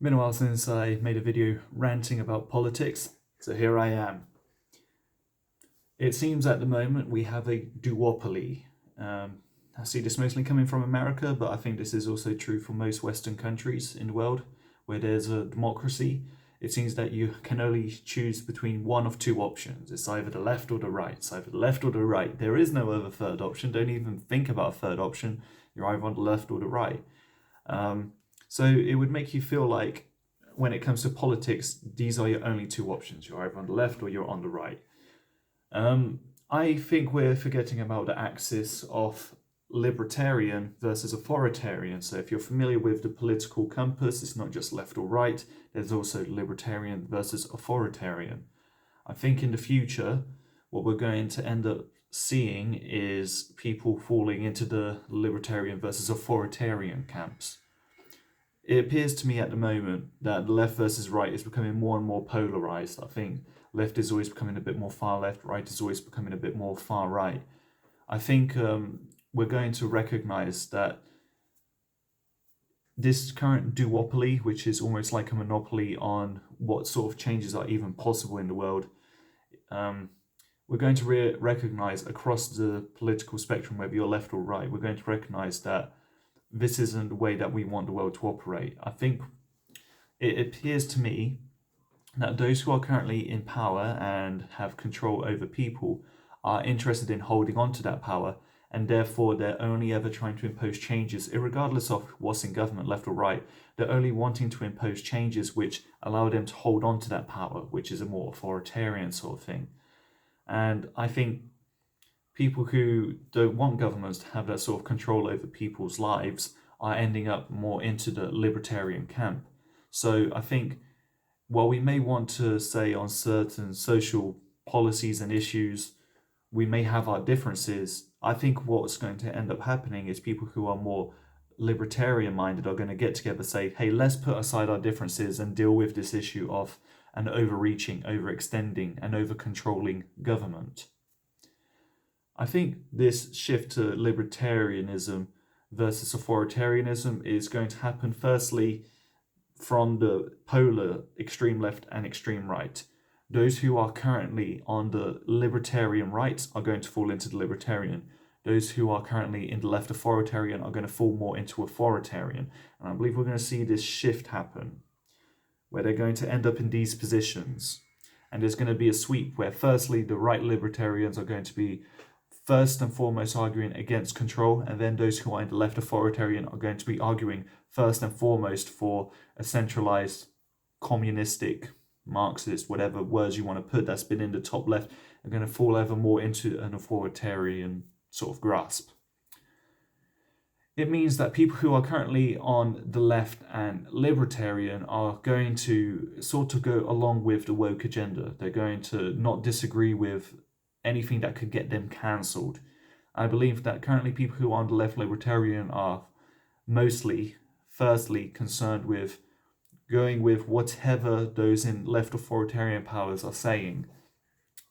Been a while since I made a video ranting about politics, so here I am. It seems at the moment we have a duopoly. I see this mostly coming from America, but I think this is also true for most Western countries in the world where there's a democracy. It seems that you can only choose between one of two options. It's either the left or the right. It's either the left or the right. There is no other third option. Don't even think about a third option. You're either on the left or the right. So it would make you feel like when it comes to politics, these are your only two options. You're either on the left or you're on the right. I think we're forgetting about the axis of libertarian versus authoritarian. So if you're familiar with the political compass, it's not just left or right, there's also libertarian versus authoritarian. I think in the future, what we're going to end up seeing is people falling into the libertarian versus authoritarian camps. It appears to me at the moment that the left versus right is becoming more and more polarized. I think left is always becoming a bit more far left, right is always becoming a bit more far right. I think we're going to recognize that this current duopoly, which is almost like a monopoly on what sort of changes are even possible in the world, we're going to recognize across the political spectrum, whether you're left or right, we're going to recognize that this isn't the way that we want the world to operate. I think it appears to me that those who are currently in power and have control over people are interested in holding on to that power, and therefore they're only ever trying to impose changes, regardless of what's in government, left or right. They're only wanting to impose changes which allow them to hold on to that power, which is a more authoritarian sort of thing. And I think people who don't want governments to have that sort of control over people's lives are ending up more into the libertarian camp. So I think while we may want to say on certain social policies and issues, we may have our differences, I think what's going to end up happening is people who are more libertarian minded are going to get together and say, hey, let's put aside our differences and deal with this issue of an overreaching, overextending, and over-controlling government. I think this shift to libertarianism versus authoritarianism is going to happen firstly from the polar extreme left and extreme right. Those who are currently on the libertarian right are going to fall into the libertarian. Those who are currently in the left authoritarian are going to fall more into authoritarian. And I believe we're going to see this shift happen, where they're going to end up in these positions. And there's going to be a sweep where firstly the right libertarians are going to be first and foremost arguing against control, and then those who are in the left authoritarian are going to be arguing first and foremost for a centralized communistic, Marxist, whatever words you want to put, that's been in the top left, are going to fall ever more into an authoritarian sort of grasp. It means that people who are currently on the left and libertarian are going to sort of go along with the woke agenda. They're going to not disagree with anything that could get them cancelled. I believe that currently people who are on the left libertarian are mostly, firstly, concerned with going with whatever those in left authoritarian powers are saying.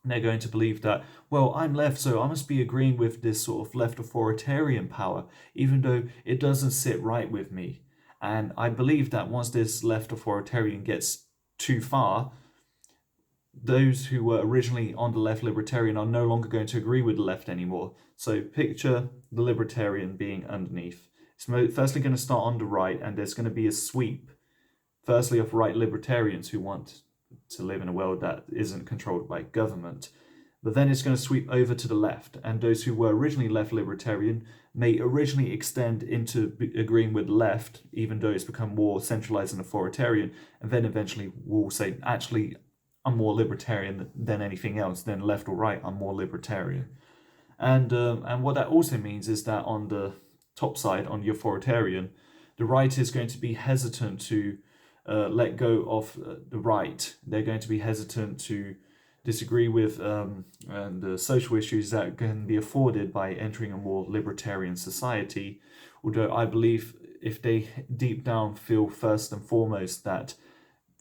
And they're going to believe that, well, I'm left, so I must be agreeing with this sort of left authoritarian power, even though it doesn't sit right with me. And I believe that once this left authoritarian gets too far, those who were originally on the left libertarian are no longer going to agree with the left anymore. So picture the libertarian being underneath. It's firstly going to start on the right, and there's going to be a sweep, firstly of right libertarians who want to live in a world that isn't controlled by government. But then it's going to sweep over to the left, and those who were originally left libertarian may originally extend into agreeing with left, even though it's become more centralized and authoritarian, and then eventually will say, actually, I'm more libertarian than anything else, than left or right, I'm more libertarian. And what that also means is that on the top side, on the authoritarian, the right is going to be hesitant to let go of the right. They're going to be hesitant to disagree with the social issues that can be afforded by entering a more libertarian society. Although I believe if they deep down feel first and foremost that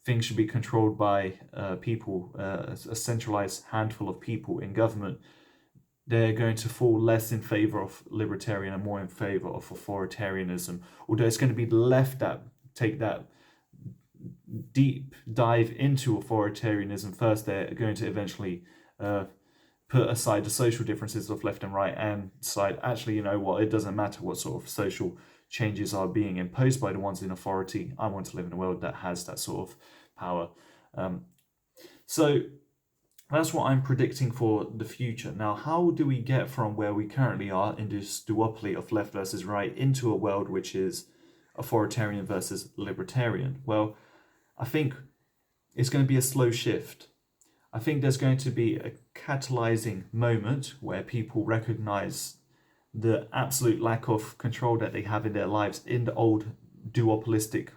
things should be controlled by people, a centralized handful of people in government, they're going to fall less in favor of libertarian and more in favor of authoritarianism. Although it's going to be the left that take that deep dive into authoritarianism first, they're going to eventually put aside the social differences of left and right and decide, actually, you know what, it doesn't matter what sort of social changes are being imposed by the ones in authority. I want to live in a world that has that sort of power. So that's what I'm predicting for the future. Now, how do we get from where we currently are in this duopoly of left versus right into a world which is authoritarian versus libertarian? Well, I think it's going to be a slow shift. I think there's going to be a catalyzing moment where people recognize the absolute lack of control that they have in their lives in the old duopolistic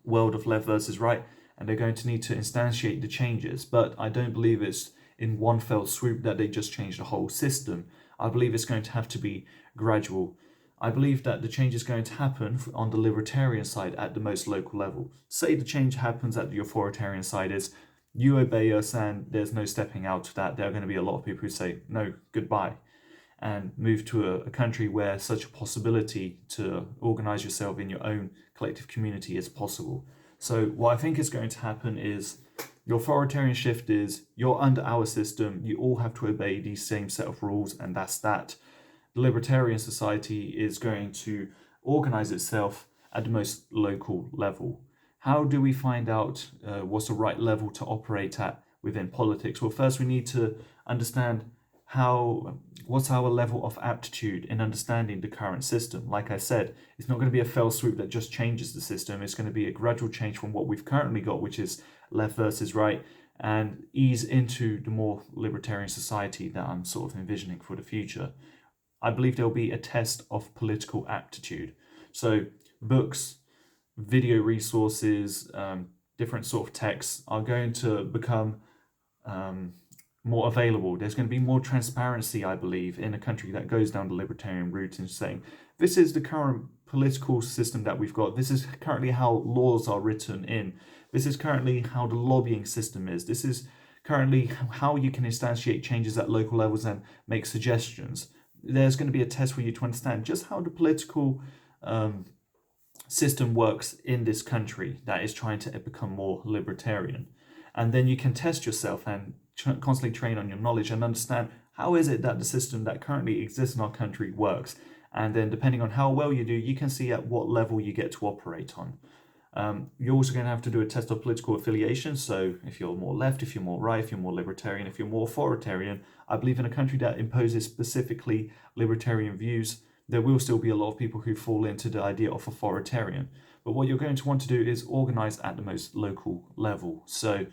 world of left versus right, and they're going to need to instantiate the changes. But I don't believe it's in one fell swoop that they just change the whole system. I believe it's going to have to be gradual. I believe that the change is going to happen on the libertarian side at the most local level. Say the change happens at the authoritarian side is you obey us and there's no stepping out of that. There are going to be a lot of people who say, no, goodbye, and move to a country where such a possibility to organize yourself in your own collective community is possible. So what I think is going to happen is the authoritarian shift is you're under our system, you all have to obey these same set of rules, and that's that. The libertarian society is going to organize itself at the most local level. How do we find out what's the right level to operate at within politics? Well, first we need to understand what's our level of aptitude in understanding the current system. Like I said, it's not going to be a fell swoop that just changes the system. It's going to be a gradual change from what we've currently got, which is left versus right, and ease into the more libertarian society that I'm sort of envisioning for the future. I believe there'll be a test of political aptitude. So books, video resources, different sort of texts are going to become more available. There's going to be more transparency, I believe, in a country that goes down the libertarian route and saying, this is the current political system that we've got. This is currently how laws are written in. This is currently how the lobbying system is. This is currently how you can instantiate changes at local levels and make suggestions. There's going to be a test for you to understand just how the political system works in this country that is trying to become more libertarian. And then you can test yourself and constantly train on your knowledge and understand how is it that the system that currently exists in our country works. And then depending on how well you do, you can see at what level you get to operate on. You're also going to have to do a test of political affiliation. So if you're more left, if you're more right, if you're more libertarian, if you're more authoritarian, I believe in a country that imposes specifically libertarian views, there will still be a lot of people who fall into the idea of authoritarian. But what you're going to want to do is organize at the most local level. So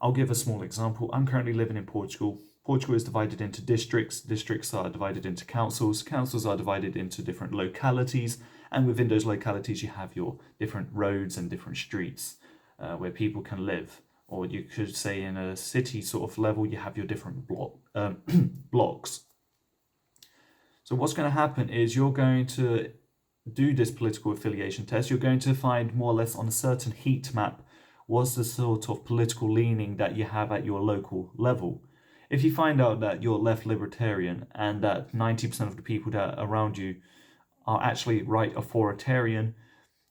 I'll give a small example. I'm currently living in Portugal. Portugal is divided into districts. Districts are divided into councils. Councils are divided into different localities. And within those localities, you have your different roads and different streets where people can live. Or you could say in a city sort of level, you have your different blocks. So what's going to happen is you're going to do this political affiliation test. You're going to find more or less on a certain heat map what's the sort of political leaning that you have at your local level. If you find out that you're left libertarian and that 90% of the people that are around you are actually right authoritarian,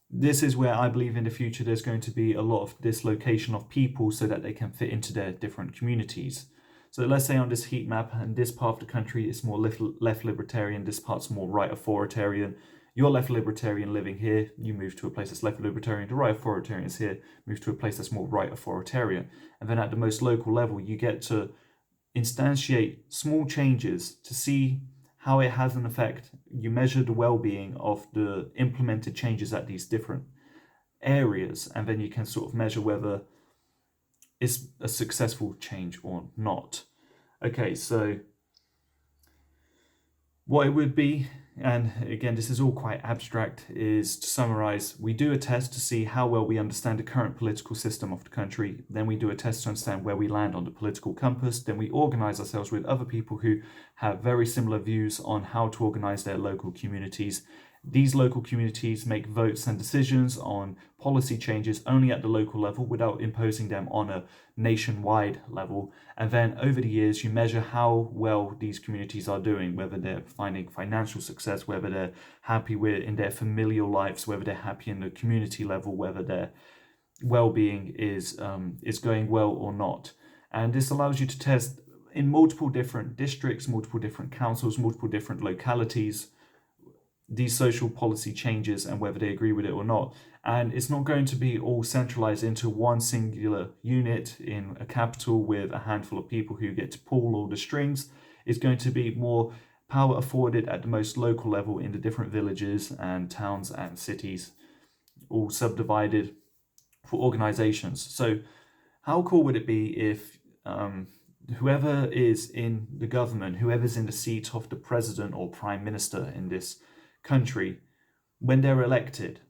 this is where I believe in the future there's going to be a lot of dislocation of people so that they can fit into their different communities. So let's say on this heat map, and this part of the country is more left libertarian, this part's more right authoritarian. You're left libertarian living here, you move to a place that's left libertarian. The right authoritarian is here, move to a place that's more right authoritarian. And then at the most local level, you get to instantiate small changes to see how it has an effect. You measure the well-being of the implemented changes at these different areas, and then you can sort of measure whether it's a successful change or not. Okay, so what it would be, and again, this is all quite abstract, is to summarize, we do a test to see how well we understand the current political system of the country. Then we do a test to understand where we land on the political compass. Then we organize ourselves with other people who have very similar views on how to organize their local communities. These local communities make votes and decisions on policy changes only at the local level without imposing them on a nationwide level. And then over the years, you measure how well these communities are doing, whether they're finding financial success, whether they're happy in their familial lives, whether they're happy in the community level, whether they're well-being is going well or not. And this allows you to test in multiple different districts, multiple different councils, multiple different localities, these social policy changes and whether they agree with it or not. And it's not going to be all centralized into one singular unit in a capital with a handful of people who get to pull all the strings. It's going to be more power afforded at the most local level in the different villages and towns and cities, all subdivided for organizations. So how cool would it be if whoever is in the government, whoever's in the seat of the president or prime minister in this country, when they're elected,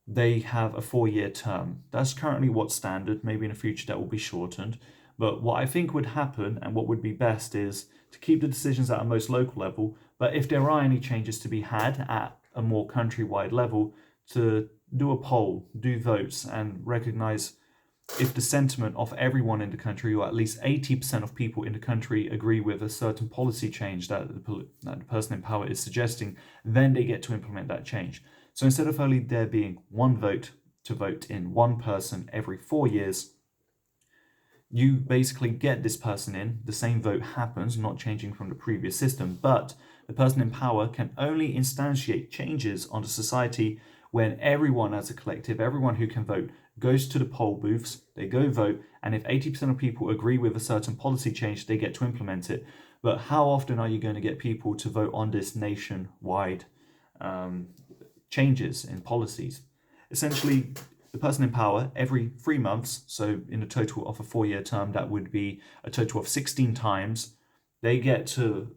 they have a 4-year term. That's currently what's standard. Maybe in the future that will be shortened. But what I think would happen and what would be best is to keep the decisions at a most local level. But if there are any changes to be had at a more countrywide level, to do a poll, do votes, and recognize if the sentiment of everyone in the country, or at least 80% of people in the country, agree with a certain policy change that the person in power is suggesting, then they get to implement that change. So instead of only there being one vote to vote in one person every 4 years, you basically get this person in, the same vote happens, not changing from the previous system, but the person in power can only instantiate changes on the society when everyone as a collective, everyone who can vote, goes to the poll booths, they go vote, and if 80% of people agree with a certain policy change, they get to implement it. But how often are you going to get people to vote on this nationwide changes in policies? Essentially, the person in power every 3 months, so in a total of a 4-year term, that would be a total of 16 times, they get to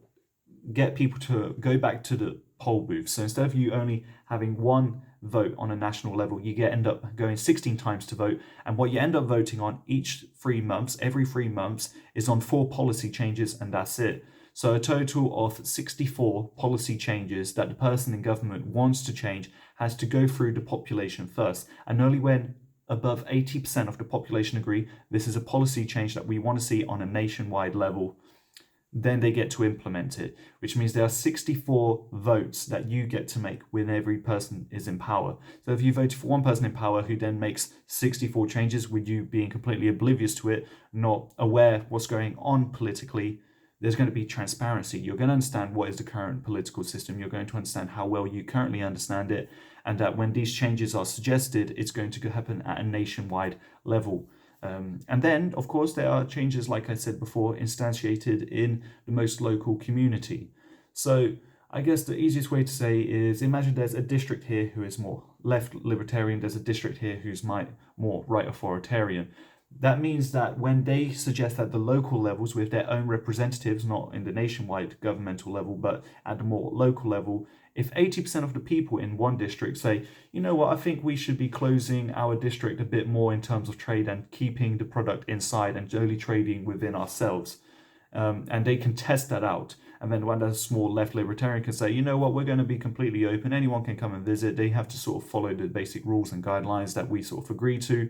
get people to go back to the poll booth. So instead of you only having one vote on a national level, you end up going 16 times to vote, and what you end up voting on every 3 months, is on 4 policy changes, and that's it. So a total of 64 policy changes that the person in government wants to change has to go through the population first, and only when above 80% of the population agree this is a policy change that we want to see on a nationwide level, then they get to implement it, which means there are 64 votes that you get to make when every person is in power. So if you voted for one person in power who then makes 64 changes with you being completely oblivious to it, not aware what's going on politically, there's going to be transparency. You're going to understand what is the current political system. You're going to understand how well you currently understand it, and that when these changes are suggested, it's going to happen at a nationwide level. And then, of course, there are changes, like I said before, instantiated in the most local community. So I guess the easiest way to say is, imagine there's a district here who is more left libertarian, there's a district here who's more right authoritarian. That means that when they suggest at the local levels with their own representatives, not in the nationwide governmental level, but at the more local level, if 80% of the people in one district say, you know what, I think we should be closing our district a bit more in terms of trade and keeping the product inside and only trading within ourselves, and they can test that out. And then when a small left libertarian can say, you know what, we're going to be completely open, anyone can come and visit, they have to sort of follow the basic rules and guidelines that we sort of agree to.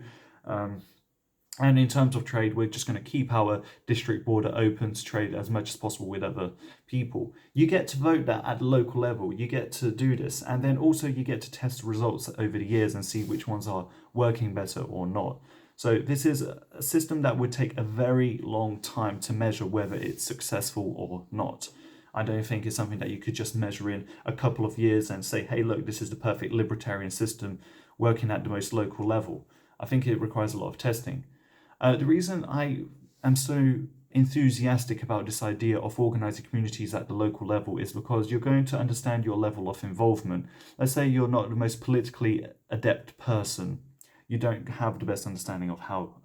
And in terms of trade, we're just going to keep our district border open to trade as much as possible with other people. You get to vote that at the local level. You get to do this. And then also you get to test results over the years and see which ones are working better or not. So this is a system that would take a very long time to measure whether it's successful or not. I don't think it's something that you could just measure in a couple of years and say, hey, look, this is the perfect libertarian system working at the most local level. I think it requires a lot of testing. The reason I am so enthusiastic about this idea of organizing communities at the local level is because you're going to understand your level of involvement. Let's say you're not the most politically adept person. You don't have the best understanding of how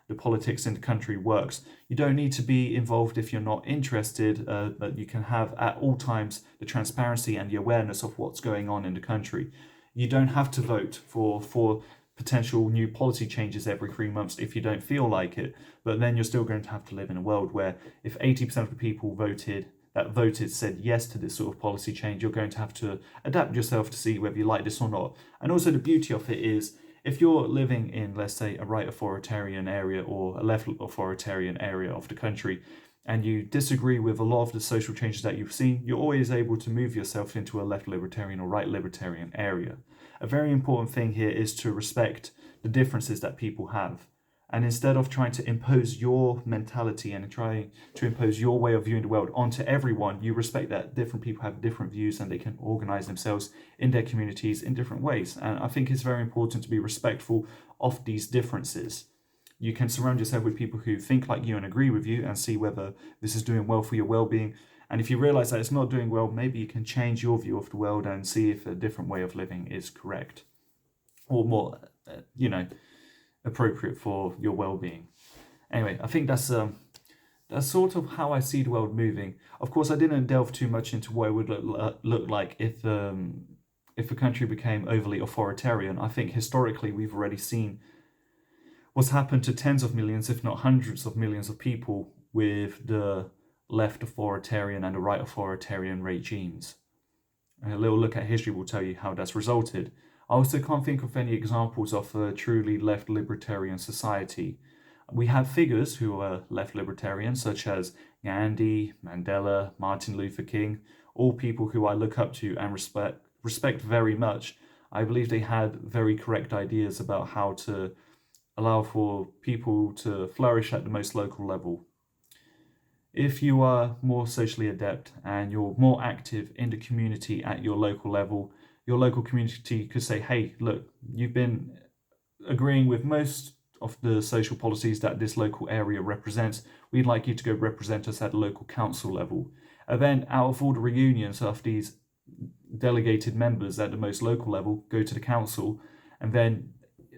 the politics in the country works. You don't need to be involved if you're not interested, but you can have at all times the transparency and the awareness of what's going on in the country. You don't have to vote for potential new policy changes every 3 months if you don't feel like it, but then you're still going to have to live in a world where if 80% of the people voted said yes to this sort of policy change, you're going to have to adapt yourself to see whether you like this or not. And also the beauty of it is, if you're living in, let's say, a right authoritarian area or a left authoritarian area of the country, and you disagree with a lot of the social changes that you've seen, you're always able to move yourself into a left libertarian or right libertarian area. A very important thing here is to respect the differences that people have. And instead of trying to impose your mentality and trying to impose your way of viewing the world onto everyone, you respect that different people have different views and they can organize themselves in their communities in different ways. And I think it's very important to be respectful of these differences. You can surround yourself with people who think like you and agree with you and see whether this is doing well for your well-being. And if you realize that it's not doing well, maybe you can change your view of the world and see if a different way of living is correct or more, appropriate for your well-being. Anyway, I think that's sort of how I see the world moving. Of course, I didn't delve too much into what it would look like if a country became overly authoritarian. I think historically we've already seen what's happened to tens of millions, if not hundreds of millions of people with the left authoritarian and the right authoritarian regimes. A little look at history will tell you how that's resulted. I also can't think of any examples of a truly left libertarian society. We have figures who are left libertarian, such as Gandhi, Mandela, Martin Luther King, all people who I look up to and respect very much. I believe they had very correct ideas about how to allow for people to flourish at the most local level. If you are more socially adept and you're more active in the community at your local level, your local community could say, hey, look, you've been agreeing with most of the social policies that this local area represents. We'd like you to go represent us at the local council level. And then out of all the reunions of these delegated members at the most local level, go to the council, and then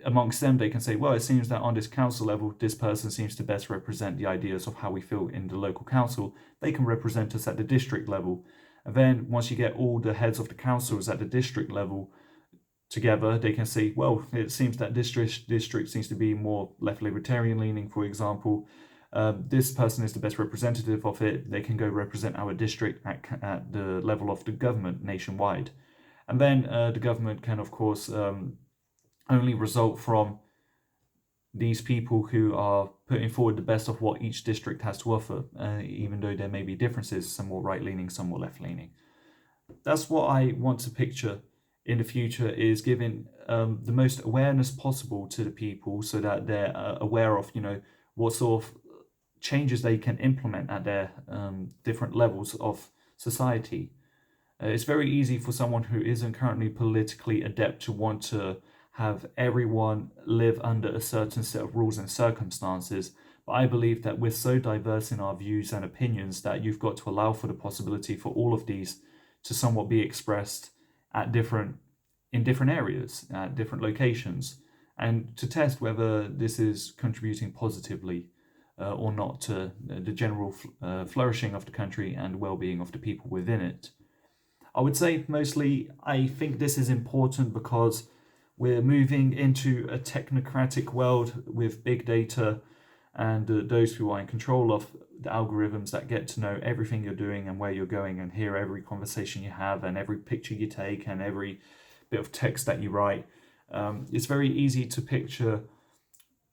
amongst them they can say, well, it seems that on this council level, this person seems to best represent the ideas of how we feel in the local council. They can represent us at the district level. And then once you get all the heads of the councils at the district level together, they can say, well, it seems that this district seems to be more left libertarian leaning, for example. This person is the best representative of it. They can go represent our district at the level of the government nationwide. And then the government can, of course, only result from these people who are putting forward the best of what each district has to offer, even though there may be differences, some more right-leaning, some more left-leaning. That's what I want to picture in the future, is giving the most awareness possible to the people so that they're aware of, what sort of changes they can implement at their different levels of society. It's very easy for someone who isn't currently politically adept to want to have everyone live under a certain set of rules and circumstances. But I believe that we're so diverse in our views and opinions that you've got to allow for the possibility for all of these to somewhat be expressed in different areas, at different locations, and to test whether this is contributing positively or not to the general flourishing of the country and well-being of the people within it. I would say mostly I think this is important because we're moving into a technocratic world with big data and those who are in control of the algorithms that get to know everything you're doing and where you're going and hear every conversation you have and every picture you take and every bit of text that you write. It's very easy to picture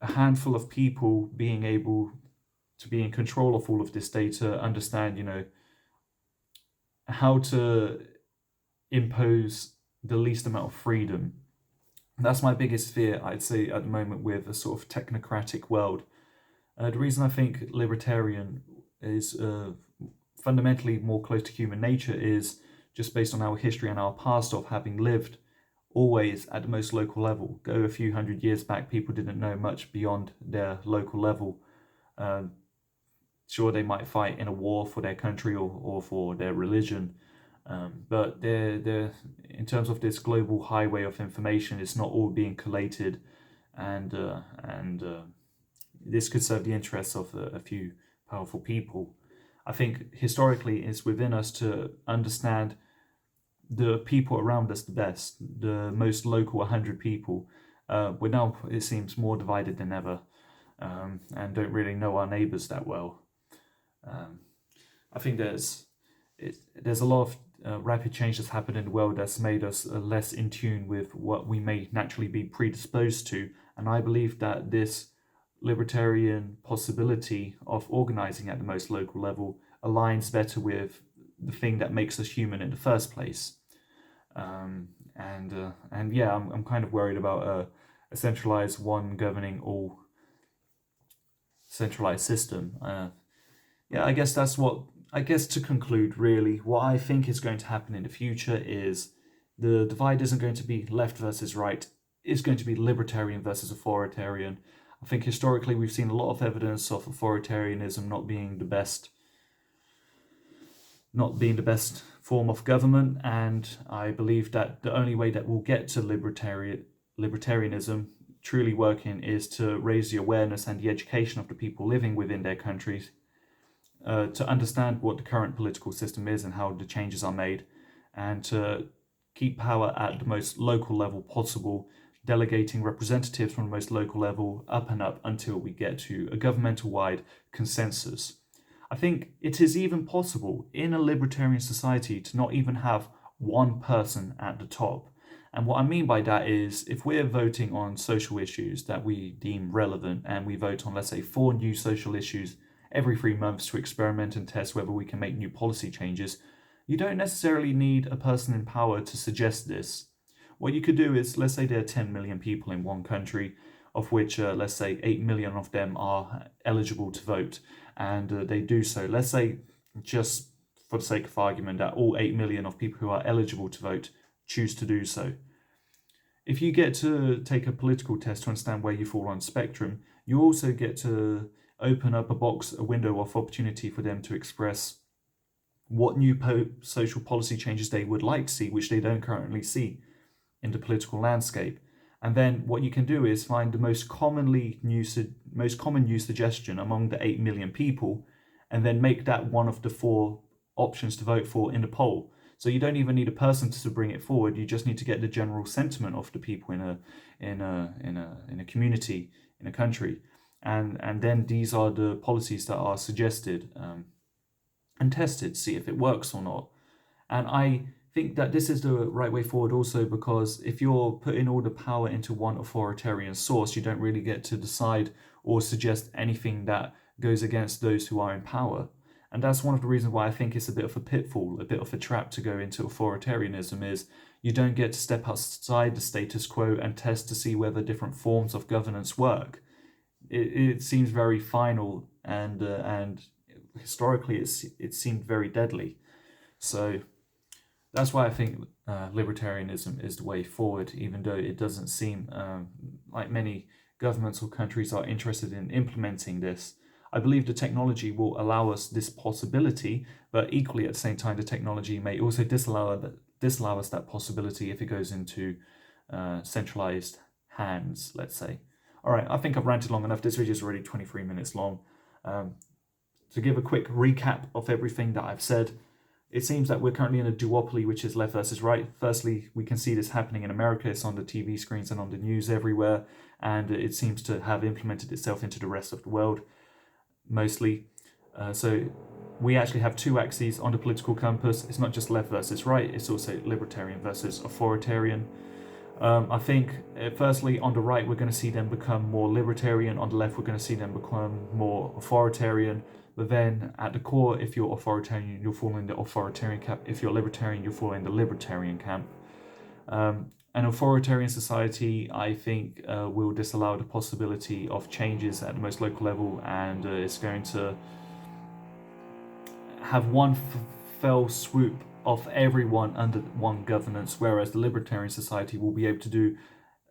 a handful of people being able to be in control of all of this data, understand, how to impose the least amount of freedom. That's my biggest fear, I'd say, at the moment with a sort of technocratic world. The reason I think libertarian is fundamentally more close to human nature is just based on our history and our past of having lived always at the most local level. Go a few hundred years back, people didn't know much beyond their local level. Sure, they might fight in a war for their country or for their religion, but they're in terms of this global highway of information, it's not all being collated, and this could serve the interests of a few powerful people. I think historically it's within us to understand the people around us the best, the most local 100 people. We're now, it seems, more divided than ever, and don't really know our neighbours that well. I think there's a lot of rapid change that's happened in the world that's made us less in tune with what we may naturally be predisposed to, and I believe that this libertarian possibility of organizing at the most local level aligns better with the thing that makes us human in the first place. And yeah, I'm kind of worried about a centralized one governing all centralized system. Yeah, I guess to conclude, really, what I think is going to happen in the future is the divide isn't going to be left versus right, it's going to be libertarian versus authoritarian. I think historically we've seen a lot of evidence of authoritarianism not being the best form of government, and I believe that the only way that we'll get to libertarianism truly working is to raise the awareness and the education of the people living within their countries, to understand what the current political system is and how the changes are made, and to keep power at the most local level possible, delegating representatives from the most local level up and up until we get to a governmental-wide consensus. I think it is even possible in a libertarian society to not even have one person at the top. And what I mean by that is, if we're voting on social issues that we deem relevant, and we vote on, let's say, 4 new social issues every 3 months to experiment and test whether we can make new policy changes, you don't necessarily need a person in power to suggest this. What you could do is, let's say there are 10 million people in one country, of which, let's say, 8 million of them are eligible to vote, and they do so. Let's say, just for the sake of argument, that all 8 million of people who are eligible to vote choose to do so. If you get to take a political test to understand where you fall on the spectrum, you also get to open up a window of opportunity for them to express what new social policy changes they would like to see, which they don't currently see in the political landscape. And then what you can do is find the most common new suggestion among the 8 million people, and then make that one of the 4 options to vote for in the poll. So you don't even need a person to bring it forward. You just need to get the general sentiment of the people in a community, in a country, and then these are the policies that are suggested and tested, see if it works or not. And I think that this is the right way forward also, because if you're putting all the power into one authoritarian source, you don't really get to decide or suggest anything that goes against those who are in power. And that's one of the reasons why I think it's a bit of a pitfall, a bit of a trap to go into authoritarianism, is you don't get to step outside the status quo and test to see whether different forms of governance work. It seems very final, and historically it seemed very deadly. So that's why I think libertarianism is the way forward, even though it doesn't seem like many governments or countries are interested in implementing this. I believe the technology will allow us this possibility, but equally at the same time, the technology may also disallow us that possibility if it goes into centralized hands, let's say. All right, I think I've ranted long enough. This video is already 23 minutes long. To give a quick recap of everything that I've said, it seems that we're currently in a duopoly, which is left versus right. Firstly, we can see this happening in America. It's on the TV screens and on the news everywhere, and it seems to have implemented itself into the rest of the world, mostly. So we actually have 2 axes on the political compass. It's not just left versus right, it's also libertarian versus authoritarian. I think, firstly, on the right, we're going to see them become more libertarian. On the left, we're going to see them become more authoritarian. But then, at the core, if you're authoritarian, you'll fall in the authoritarian camp. If you're libertarian, you'll fall in the libertarian camp. An authoritarian society, I think, will disallow the possibility of changes at the most local level, and it's going to have one fell swoop of everyone under one governance, whereas the libertarian society will be able to do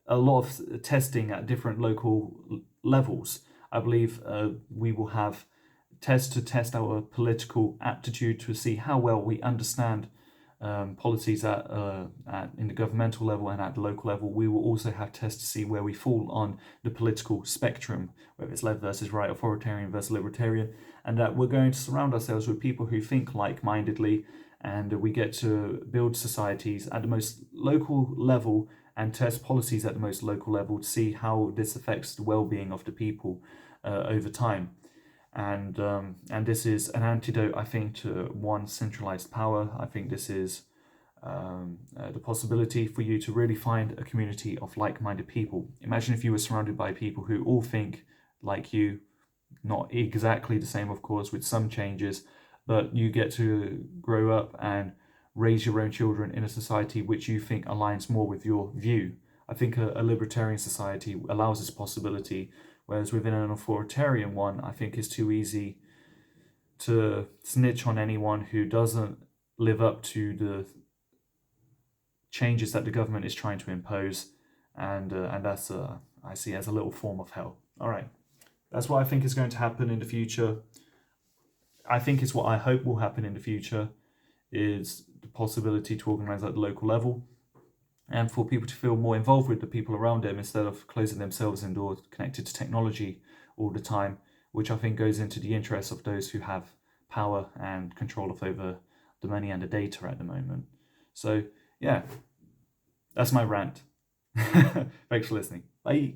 a lot of testing at different local levels. I believe we will have tests to test our political aptitude to see how well we understand policies in the governmental level and at the local level. We will also have tests to see where we fall on the political spectrum, whether it's left versus right, authoritarian versus libertarian, and that we're going to surround ourselves with people who think like-mindedly, and we get to build societies at the most local level and test policies at the most local level to see how this affects the well-being of the people over time. And this is an antidote, I think, to one centralized power. I think this is the possibility for you to really find a community of like-minded people. Imagine if you were surrounded by people who all think like you, not exactly the same, of course, with some changes, but you get to grow up and raise your own children in a society which you think aligns more with your view. I think a libertarian society allows this possibility, whereas within an authoritarian one, I think it's too easy to snitch on anyone who doesn't live up to the changes that the government is trying to impose, and that's I see as a little form of hell. All right, that's what I think is going to happen in the future. I think it's what I hope will happen in the future, is the possibility to organize at the local level, and for people to feel more involved with the people around them instead of closing themselves indoors, connected to technology all the time, which I think goes into the interests of those who have power and control over the money and the data at the moment. So yeah, that's my rant. Thanks for listening. Bye.